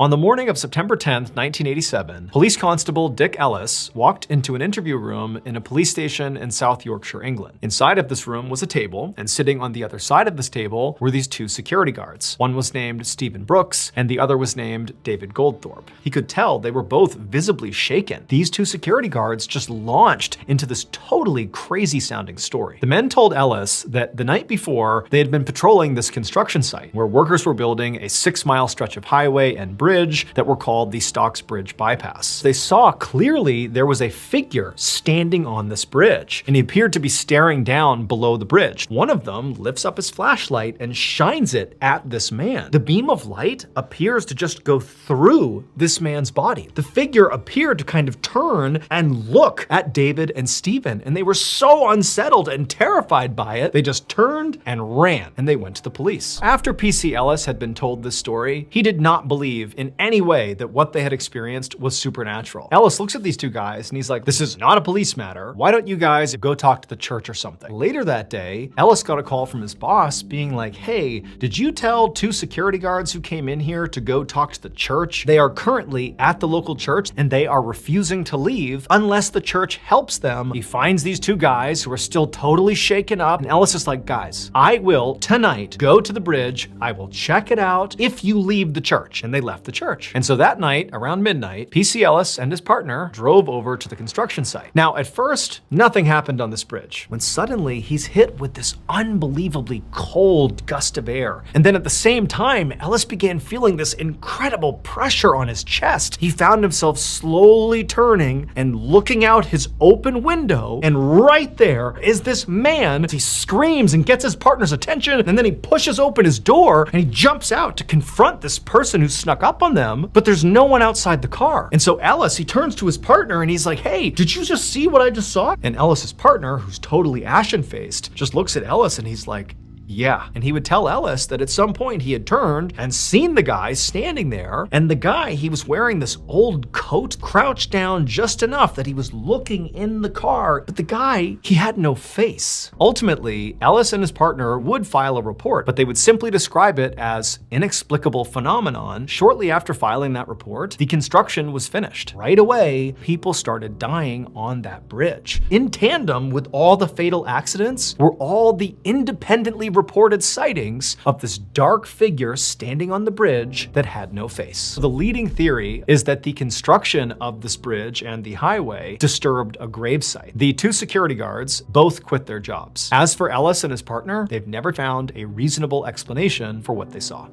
On the morning of September 10th, 1987, police constable Dick Ellis walked into an interview room in a police station in South Yorkshire, England. Inside of this room was a table, and sitting on the other side of this table were these two security guards. One was named Stephen Brooks, and the other was named David Goldthorpe. He could tell they were both visibly shaken. These two security guards just launched into this totally crazy-sounding story. The men told Ellis that the night before, they had been patrolling this construction site where workers were building a 6-mile stretch of highway and bridge that were called the Stocks Bridge Bypass. They saw clearly there was a figure standing on this bridge, and he appeared to be staring down below the bridge. One of them lifts up his flashlight and shines it at this man. The beam of light appears to just go through this man's body. The figure appeared to kind of turn and look at David and Stephen, and they were so unsettled and terrified by it, they just turned and ran, and they went to the police. After PC Ellis had been told this story, he did not believe in any way that what they had experienced was supernatural. Ellis looks at these two guys and he's like, "This is not a police matter. Why don't you guys go talk to the church or something?" Later that day, Ellis got a call from his boss being like, "Hey, did you tell two security guards who came in here to go talk to the church? They are currently at the local church and they are refusing to leave unless the church helps them." He finds these two guys who are still totally shaken up, and Ellis is like, "Guys, I will tonight go to the bridge. I will check it out if you leave the church." And they left the church. And so that night, around midnight, PC Ellis and his partner drove over to the construction site. Now, at first, nothing happened on this bridge, when suddenly he's hit with this unbelievably cold gust of air. And then at the same time, Ellis began feeling this incredible pressure on his chest. He found himself slowly turning and looking out his open window, and right there is this man. He screams and gets his partner's attention, and then he pushes open his door and he jumps out to confront this person who snuck up on them, but there's no one outside the car. And so Ellis, he turns to his partner and he's like, "Hey, did you just see what I just saw?" And Ellis's partner, who's totally ashen-faced, just looks at Ellis and he's like, "Yeah." And he would tell Ellis that at some point he had turned and seen the guy standing there, and the guy, he was wearing this old coat, crouched down just enough that he was looking in the car, but the guy, he had no face. Ultimately, Ellis and his partner would file a report, but they would simply describe it as inexplicable phenomenon. Shortly after filing that report, the construction was finished. Right away, people started dying on that bridge. In tandem with all the fatal accidents were all the independently reported sightings of this dark figure standing on the bridge that had no face. The leading theory is that the construction of this bridge and the highway disturbed a gravesite. The two security guards both quit their jobs. As for Ellis and his partner, they've never found a reasonable explanation for what they saw.